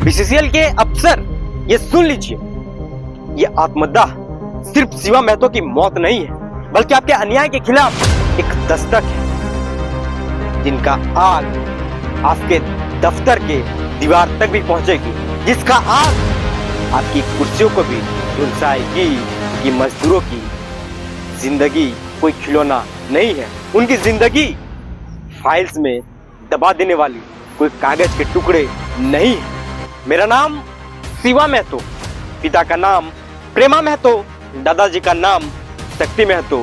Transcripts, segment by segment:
BCCL के अफसर ये सुन लीजिए, ये आत्मदाह सिर्फ शिवा महतो की मौत नहीं है, बल्कि आपके अन्याय के खिलाफ एक दस्तक है, जिनका आग आपके दफ्तर के दीवार तक भी पहुंचेगी, जिसका आग आपकी कुर्सियों को भी झुलसाएगी। कि मजदूरों की जिंदगी कोई खिलौना नहीं है, उनकी जिंदगी फाइल्स में दबा देने वाली कोई कागज के टुकड़े नहीं है। मेरा नाम शिवा महतो, पिता का नाम प्रेमा महतो, दादाजी का नाम शक्ति महतो,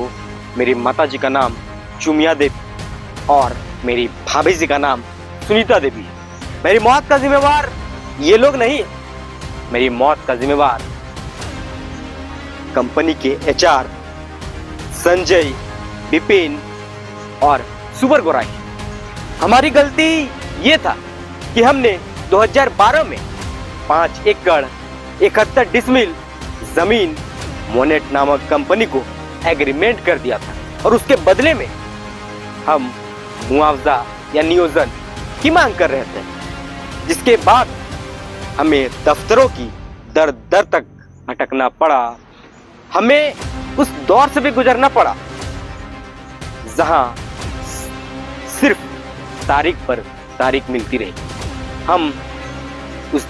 मेरी माताजी का नाम चुमिया देवी और मेरी भाभी जी का नाम सुनीता देवी। मेरी मौत का जिम्मेवार ये लोग नहीं है, मेरी मौत का जिम्मेवार कंपनी के एचआर संजय, विपिन और सुपर गोराई। हमारी गलती ये था कि हमने 2012 में 5 एकड़ 71 डिसमिल जमीन मोनेट नामक कंपनी को एग्रीमेंट कर दिया था और उसके बदले में हम मुआवजा या नियोजन की मांग कर रहे थे, जिसके बाद हमें दफ्तरों की दर दर तक भटकना पड़ा। हमें उस दौर से भी गुजरना पड़ा जहां सिर्फ तारीख पर तारीख मिलती रही। हम उस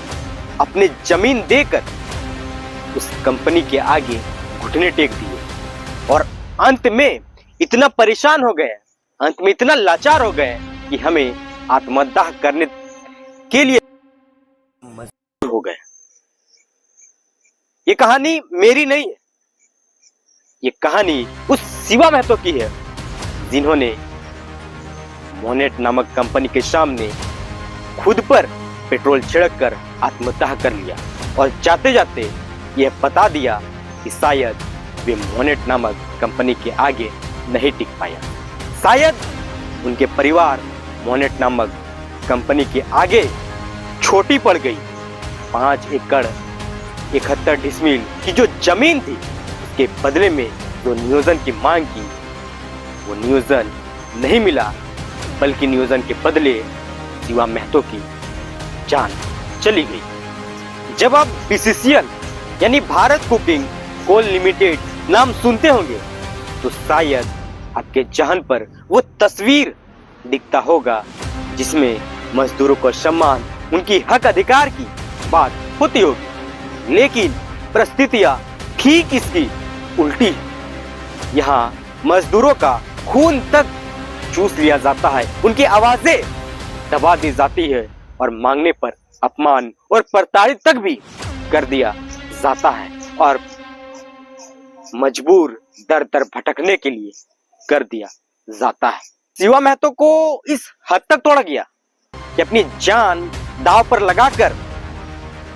अपने जमीन देकर उस कंपनी के आगे घुटने टेक दिए और अंत में इतना परेशान हो गए, अंत में इतना लाचार हो गए कि हमें आत्मदाह करने के लिए मजबूर हो गए। ये कहानी मेरी नहीं है, ये कहानी उस शिवा महतो की है जिन्होंने मोनेट नामक कंपनी के सामने खुद पर पेट्रोल छिड़क कर आत्मदाह कर लिया और जाते जाते यह बता दिया कि शायद वे मोनेट नामक कंपनी के आगे नहीं टिक पाया, शायद उनके परिवार मोनेट नामक कंपनी के आगे छोटी पड़ गई। 5 एकड़ 71 डिसमिल की जो जमीन थी, उसके बदले में जो नियोजन की मांग की, वो नियोजन नहीं मिला, बल्कि नियोजन के बदले शिवा महतो की जान चली गई। जब आप बीसीसीएल यानी भारत कुकिंग कोल लिमिटेड नाम सुनते होंगे तो शायद आपके जहन पर वो तस्वीर दिखता होगा जिसमें मजदूरों को सम्मान, उनकी हक अधिकार की बात होती होगी, लेकिन परिस्थितियां ठीक इसकी उल्टी है। यहाँ मजदूरों का खून तक चूस लिया जाता है, उनकी आवाजें दबा दी जाती है और मांगने पर अपमान और प्रताड़ित तक भी कर दिया जाता है और मजबूर दर दर भटकने के लिए कर दिया जाता है। शिवा महतो को इस हद तक तोड़ा गया कि अपनी जान दांव पर लगाकर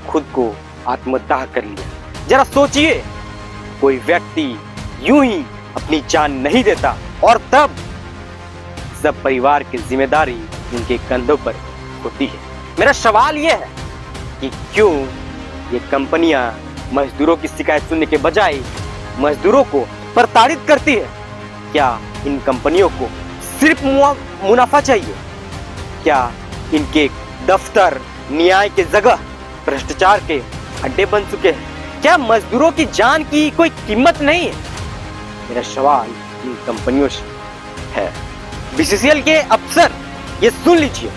खुद को आत्मदाह कर लिया। जरा सोचिए, कोई व्यक्ति यूं ही अपनी जान नहीं देता और तब सब परिवार की जिम्मेदारी उनके कंधों पर होती है। मेरा सवाल यह है कि क्यों ये कंपनियां मजदूरों की शिकायत सुनने के बजाय मजदूरों को प्रताड़ित करती है? क्या इन कंपनियों को सिर्फ मुनाफा चाहिए? क्या इनके दफ्तर न्याय के जगह भ्रष्टाचार के अड्डे बन चुके हैं? क्या मजदूरों की जान की कोई कीमत नहीं है? मेरा सवाल इन कंपनियों से है। बीसीसीएल के अफसर ये सुन लीजिए,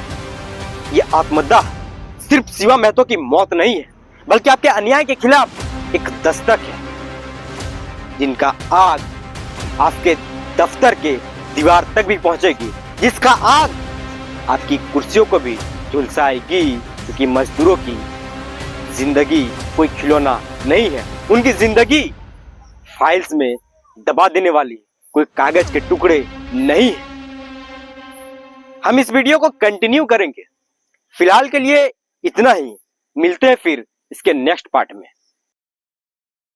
ये आत्मदाह सिर्फ शिवा महतो की मौत नहीं है, बल्कि आपके अन्याय के खिलाफ एक दस्तक है, जिनका आग आपके दफ्तर के दीवार तक भी पहुंचेगी, जिसका आग आपकी कुर्सियों को भी झुलसाएगी। क्योंकि मजदूरों की जिंदगी कोई खिलौना नहीं है, उनकी जिंदगी फाइल्स में दबा देने वाली कोई कागज के टुकड़े नहीं है। हम इस वीडियो को कंटिन्यू करेंगे, फिलहाल के लिए इतना ही। मिलते हैं फिर इसके नेक्स्ट पार्ट में।